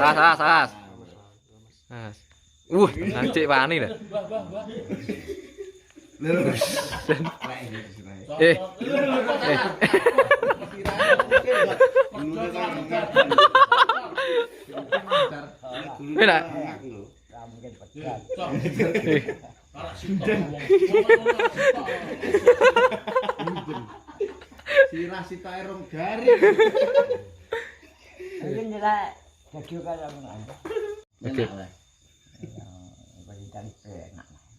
Sas. Mas. Ngancik wani lho. Eh. Enak. Sirah sitae rong garing. Mungkin jelek jadi kalau menang. Oke. Enak.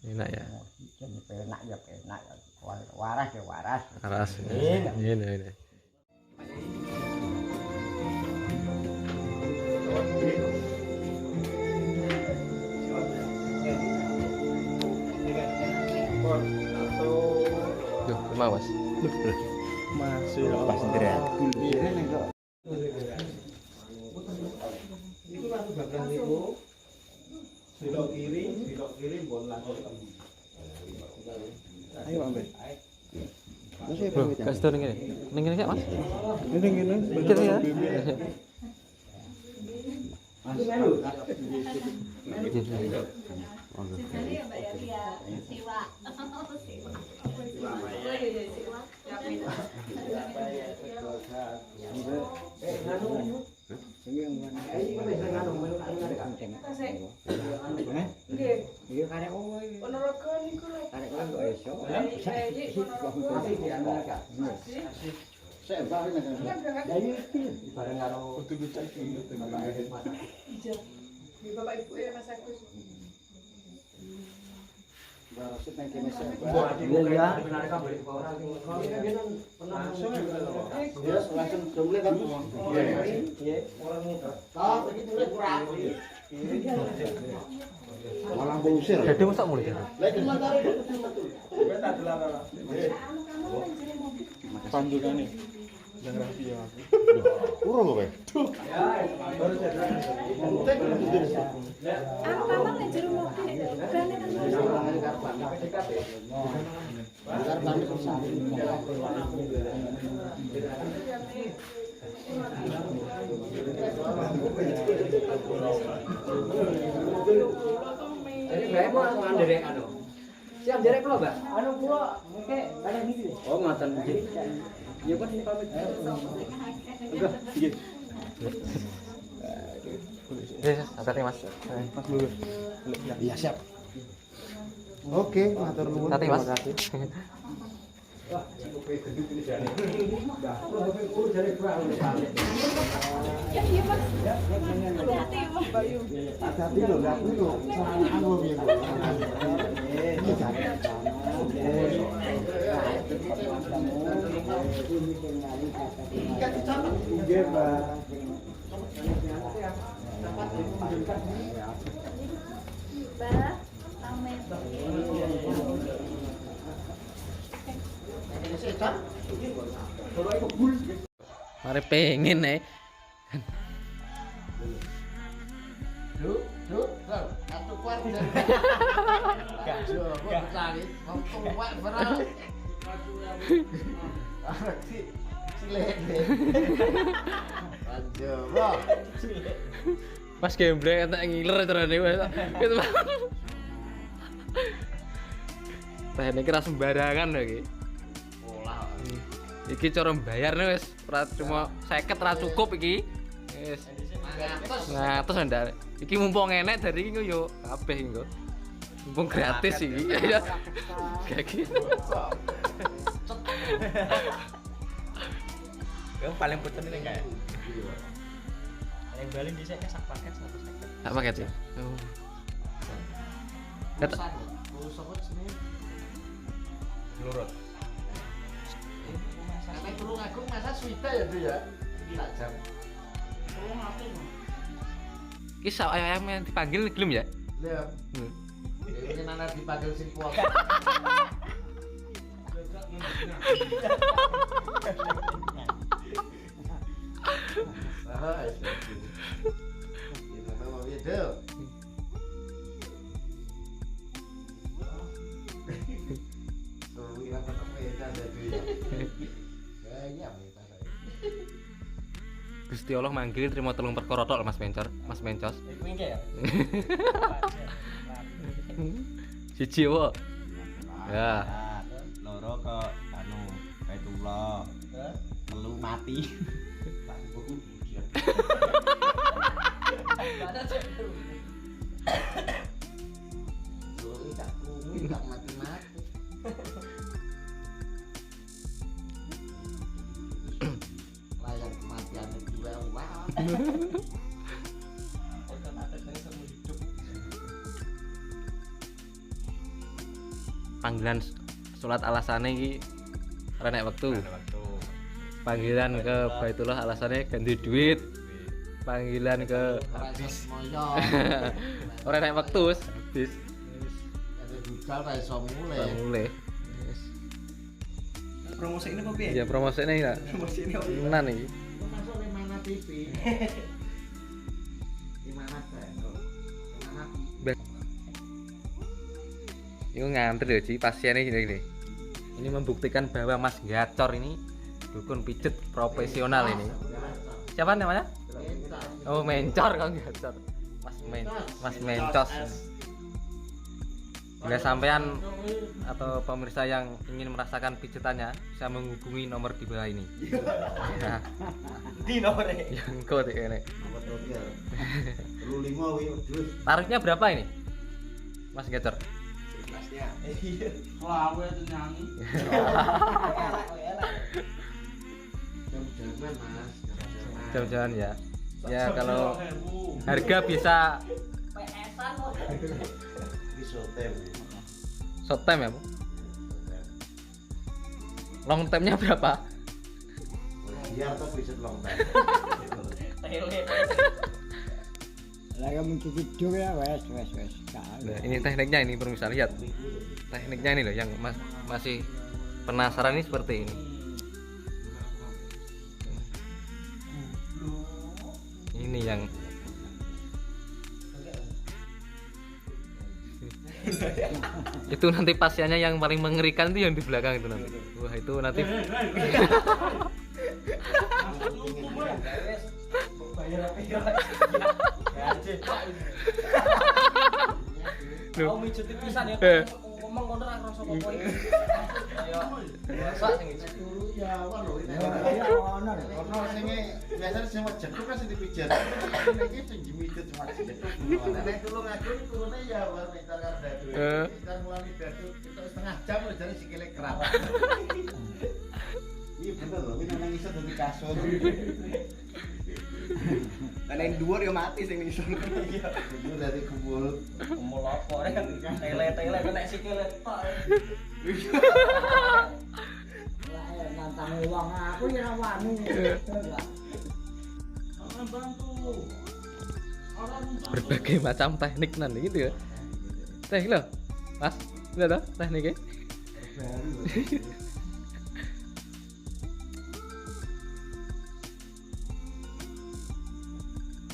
Enak ya. Jadi enak ya enak. Waras ya waras. Waras. Ini. Duh, mau Mas. Masih Pas sendiri ya. Itu langsung bakal niku. Belok kiri bon langsung temu. Ayo Mbak. Masih Bro, kasih tahu ning ngene gak Mas? Ngene. Dikit ya. Bapak Ibu ya Mas Agus. Malah ngusir. Jadi masak mulai. Pandukane. Yang rahasia aku. Urung kowe. Anu kamar nek jero mobil. Berane Jadi saya mau nganderek anu. Siap derek kula, Mbak. Anu kula mengke banyak iki. Oh, ngoten nggih. Ya kan pamit. Enggak, nggih. Santai Mas. Mas dulu. Iya, siap. Oke, matur nuwun. Santai Mas. Terima kasih. ya iya Mas. Hati-hati Mas Bayu. Hati-hati lho, enggak perlu. Salah anu piye kok. Ini jangan. Nggih, Mbak. Bah, amin. Mari pengen nih. Satu kuat. Gak coba cari. Wong tuwek bener. Arek silene. Coba. Mas gemblek entek ngiler terane wis. Gitu. Teh iki ra sembarangan lho iki. Olah. Iki cara mbayarne wis ora cuma 50 ra cukup iki. Wis 100 ndak. Iki mumpung enek dari iki yo kabeh engko. Mumpung gratis iki. Kayak gitu. Yang paling putih ini enggak ya? Yang balik bisa sak paket 150. Tak paket sih. Oh. Kata Sopo sini? Lurut. Karena turun aku masa suite ya tuh ya. Tak jam. iki sak ayam yang dipanggil gelem ya? Lihat. Ini nana dipanggil si kuat. Kita mau video. Suwi lah ketemu ya jadi. Kayak Gusti Allah manggil terima 3 perkara tok Mas Mencor, Mas Mencos. Iku engke ya. Siji wae. Ya. Loro ke anu Baitullah. Telu mati. Tak mati-mati. Layak kematian itu wah. Panggilan salat alasane iki ora nek wektu. Panggilan ke Baitullah alasannya ganti duit. Panggilan ke Habis moyo. ora nek wektu wis habis. Ada budal ra iso mulai. Mulai. Promosi ini apa piye? Ya promosine ya. Promosi ini apa? Tenan iki. Masuk di mana TV? Di mana channel? Di mana? Iku ngantri loh Ci, pasiennya gini. Ini membuktikan bahwa Mas Gacor ini dukun pijet profesional ini. Siapa namanya? Oh, Mencor Kang Gacor. Mas Mencos. Bila sampean atau pemirsa yang ingin merasakan pijetannya bisa menghubungi nomor di bawah ini. Ya, Di nomore. yang kode ini. Nomor total. Lu 5 wi terus. Tarifnya berapa ini? Mas Gacor? Kelasnya. Iya. Wah, aku itu nyanyi. Jam-jaman Mas, jam-jaman. Jam-jaman ya. Ya kalau harga bisa Di sotem. short time ya, Bu? Long time-nya berapa? Biar tuh bisa long time. Lah kamu cuci dur ya, wes. Nah, ini tekniknya ini pemirsa lihat. Tekniknya ini loh yang masih penasaran ini seperti ini. Ini yang itu nanti pasiennya yang paling mengerikan itu yang di belakang itu nanti. Wah, itu nanti Bayar apa ya? Gaji Pak. Mau mijet pisan ya. Ngomong kono ra ngrasa apa iki. Ayo. Masak sing iki. Ya, waduh ini. Ono sing biasanya sing jeduk kan sing dipijat. Iki sing dimijet cuma jeduk. Nek tulung aku iki turune ya war meter karo dadu. Sekitar mulai dadu itu setengah jam lho jare sikile kerap. Iya bener loh, ini nang iso dadi kasur. Lah nek dhuwur ya mati sing iso. Iya. Itu dari kumpul. Omol apa rek tele-tele kena sikile tok. Lah nantang wong aku ya ora wani. Orang bantu. berbagai macam teknik nanti gitu ya. Teknik loh, Mas, lihat loh tekniknya.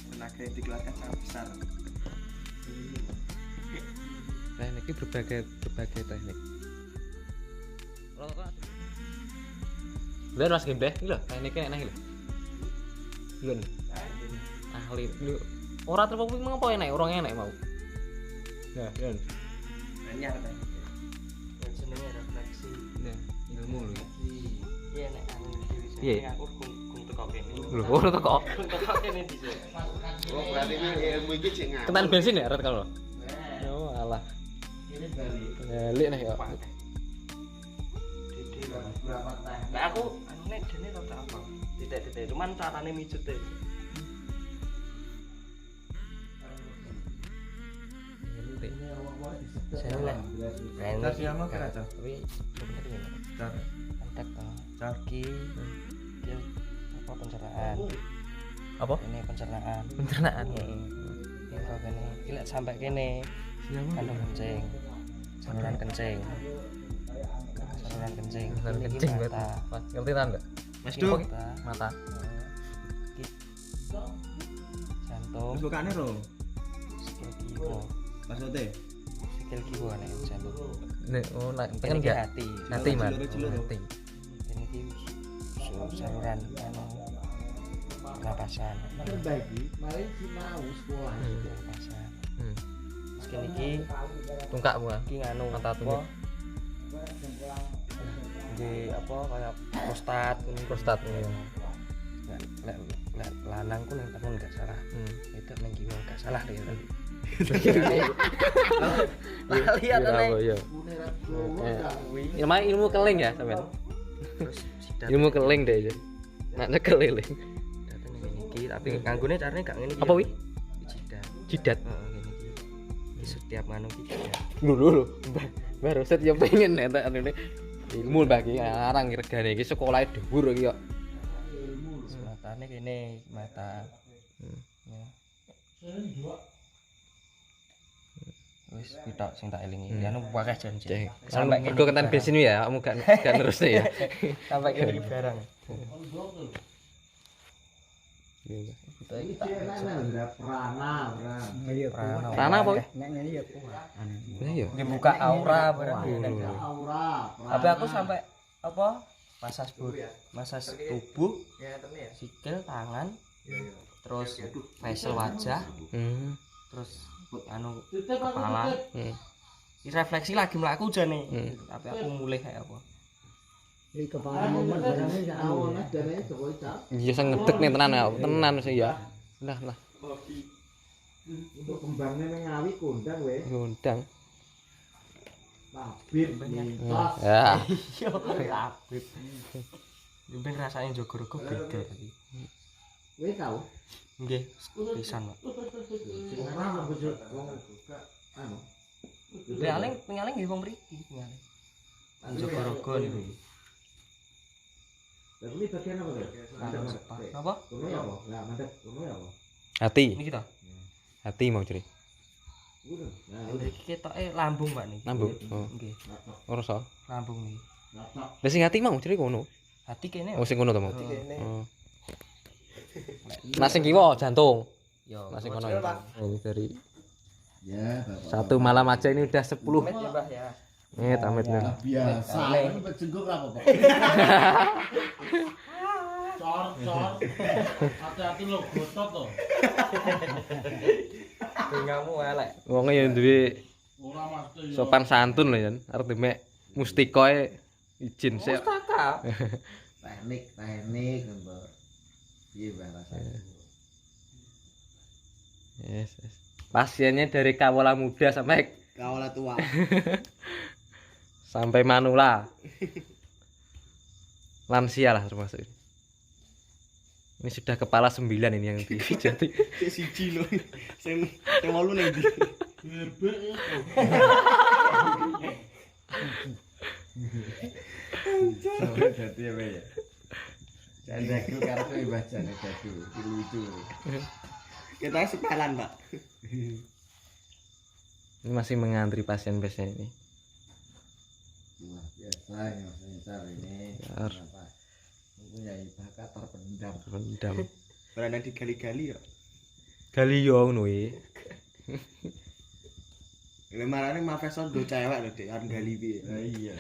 Tenaga yang dikeluarkan sangat besar. Tekniknya berbagai teknik. Lihat Mas Gembleh, ini loh tekniknya enak loh. Belum. Ahli lu. Ora terpaku mengapa enak, orang enak mau. Nah, kan. Anyar ta. Yang jenenge refleksi. Nah, ilmu lho. Iya nek anu dhewe Iya. sing aku kum teko kene. Lho, ora teko. Kum teko kene dhisik. Oh, berarti ini ilmu iki cek ngawur. Ketan bensin ya, ret kalau. Oh, alah. Ini dari Balik nih ya. Dede berapa teh? Nah aku anu nek dene rada apa? Titik-titik, cuman carane mijute. Saya lah. Tar siapa kira Cak? Tapi sebenarnya ini. Tar. Kontak toh. Tar. Ki apa pencernaan? Apa? Ini pencernaan. Pencernaan. Ini kok kene. Gila sampai kene. Anu kencing. Saluran kencing. Saluran kencing. Saluran Ini kencing mata. berarti. Mas, ngerti kan enggak? Mas Ini apa? Mata. Jantung. Terus bukane ro. Sikil kiwa. Maksudnya? Sikil kiwa nek jantung. Nih, oh, nah, Ini pengen ki enggak? hati. Hati, Man. Cilur-cilur. Hati. Ini ki saluran anu Napasan. Terbagi, mari sinau sekolah. Napasan. Hmm. Skin iki Tungkak gua. iki nganu Mata apa? tuh. Di apa kayak prostat Prostat ya. lek lanang ku nang tengen enggak salah. Itu nang kiwa enggak salah deh. Lihat Iya, nih. iya. Munerat keluar. Ilmu keling ya sampean. Terus sidat. Ilmu keling deh ya. Nak nyekel eling. Datang ngene iki tapi nganggone carane gak ngene iki. Apa wi? Jidat. Jidat. Heeh ngene iki. Di setiap nganu iki jidat. Lho. Baru set ya pengen entek ngene. Ilmu Mbak iki arang regane iki sekolah dhuwur iki kok. Matane kene mata. Ya. Wis pitok sing tak elingi. Ya nu akeh janji. Sampai mergo kenten bensin ya, kamu gak nerusne ya. Sampai kene iki barang. Iki ana prana. Prana apa? Nek ngene ya kuat. Lah iya. Dibuka aura barang. Aura. Tapi aku sampai apa? Masas tubuh, sikil, tangan, terus facial wajah, terus anu kepala. Ini refleksi lagi mlaku jane. Tapi aku mulih kayak apa? Iki kepala momen barangnya sak anu. Awana dene Jokowi Cak. Iya sing ngedek nih tenan ya, tenan sih ya. Lah. Untuk kembangnya ning ngawi kondang weh. Ngundang. Tabir mintos. Ya. Iya, Habib. Mungkin rasanya Jogorogo beda tadi. Weh kau. Nggih, pisan, Pak. Sing ora bojo wong anu. Pengaling nggih wong mriki, pengaling. Jogorogo niku. Lah kuwi bagian apa to? Apa? Kuno ya apa? Lah mandek kuno ya apa? Hati. Niki to. Hati mau ceri. Kuno. Nah, Iki ketoke lambung, Pak niki. Nambung. Oh. Nggih, Ora usah. lambung niki. laptop. Lah sing hati mau ceri kono. Hati kene. Oh sing kono to mau. kene. Oh. Nah sing kiwa jantung. Yo. Nah sing kono. Ini dari Ya, Bapak. satu malam aja ini udah 10. Amit ya, Mbah ya. Amit nih. Lah biasa. Ini berjengguk apa, Pak? Cor. Hati-hati lo gotot to. Dengamu elek. Wong ya duwe Ora mesti yo. sopan santun lho ya. Arep demek mustikae izin sik. Kakak. Teknik, Mbak. Piye rasane? Yes. Pasiennya dari kawula muda sampai Kawula tua. sampai manula. Lansia lah termasuk ini. Ini sudah kepala 9 ini yang dipijati. Siji lho. Sing 8 ning ndi? Bebek itu. Sampai jadi apa ya? Candaku karo kowe bacane dadu, lucu. Kita sepalan, Pak. Ini masih mengantri pasien-pasien ini. Wah, biasa ya Mas ini. Benar. Apa? Mempunyai bakat terpendam. Rendam. Berani digali-gali ya. Gali yo ngono iki. Lemarane mafeson do cewek lho, Dik, arep gali piye. Iya.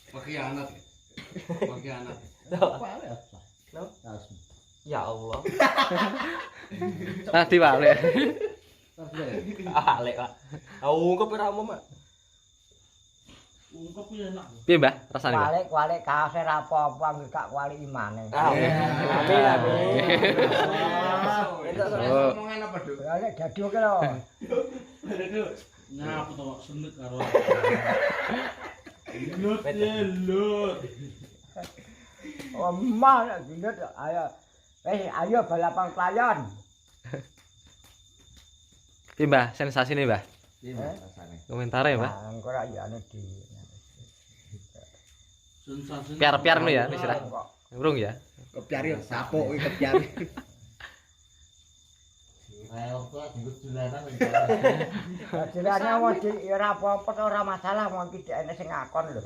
Pengkhianat. Apa ya? No. Tahu. Ya Allah. Tadi balik. Alek, Pak. Aku kok ora umum, Pak. Ungkep ya enak. Piye, Mbah? Rasane, Mbah? Walik kaose ra apa-apa anggere gak wali imane. Amin, amin. Oh. Omongan apa, Duk? Walik dadi oke lho. Nyapa to seneng karo. Lut. Omah nek dinut ayo. Ayo balapan klayon. Piye, Mbah? Sensasine, Mbah? Piye rasane? Komentare, Mbah. Nah, engko ra ya anu di. Piar-piar ngono ya, istilah. Urung ya. Kepiar ya, sapuk iki kepiar. Ayo kok digut dolanan. Jenenge wong ora apa-apa ora masalah wong iki dene sing ngakon lho.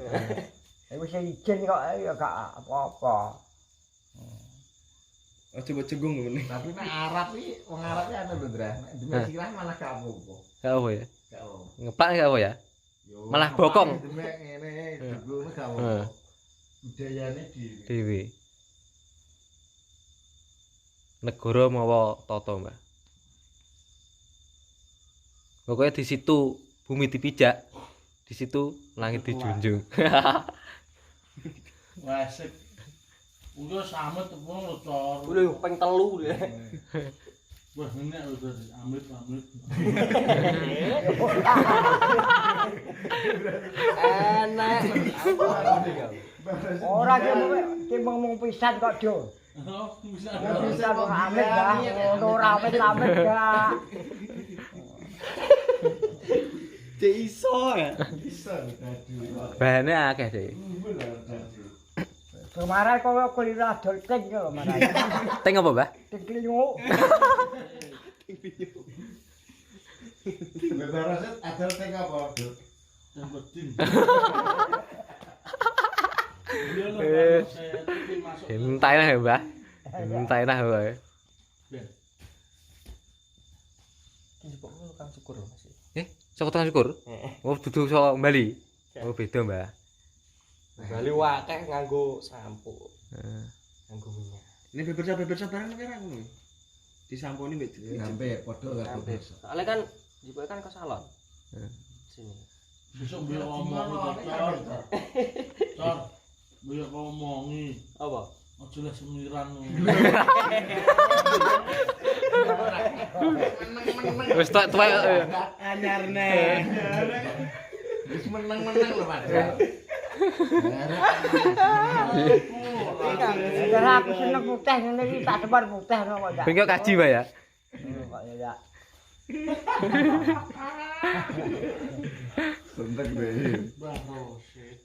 Wis izin kok ya gak apa-apa. Aja cenggung ngene. Tapi nek Arab iki wong Arab iki anu lho, Ndra. Nek demek sirah malah gak apa-apa. Gak apa ya? Gak apa. Ngeplak gak apa ya? Yo, Malah bokong. Demek ngene, ngono gak Heeh. apa. budayane dhewe. Dewi. Negara mawa tata, Mbah. Pokoknya di situ bumi dipijak, di situ langit dijunjung. Wah, asik. Udah samet wong lecor. Udah peng telu deh. Wah, enak udah amit. Enak. Ora ki ngomong pisan kok, Do. Oh, bisa. Bisa kok amit dah, ngono ora amit dah. Cek iso ya. Bisa dadi. Bahane akeh sih. Kemarin kok kuliah adol ting lho kemarin. Ting apa, Mbah? Ting klingo. Beberapa ada teng apa? Yang penting. Entai lah ya, Mbah. Entai lah wae. Kok kang syukur Mas. Saka tukang syukur? Oh, dudu saka Bali. Oh, beda, Mbah. Bali wakeh nganggo sampo. Nganggo minyak. Ini beberapa barang kira ngono. Disampuni mbek Sampai padha karo. Soalnya kan juga kan ke salon. Sini. Besok beliau ngomong cor. Cor. Beliau ngomongi. Apa? Aja lah semiran. Wis tuwek anyarne. Wis menang-menang lho, Mas. Karena aku seneng putih ngene iki tak sebar putih ngono kok ya. bengkok kaji, Mbah ya. Kok ya. Sentek deh. Bah, roset.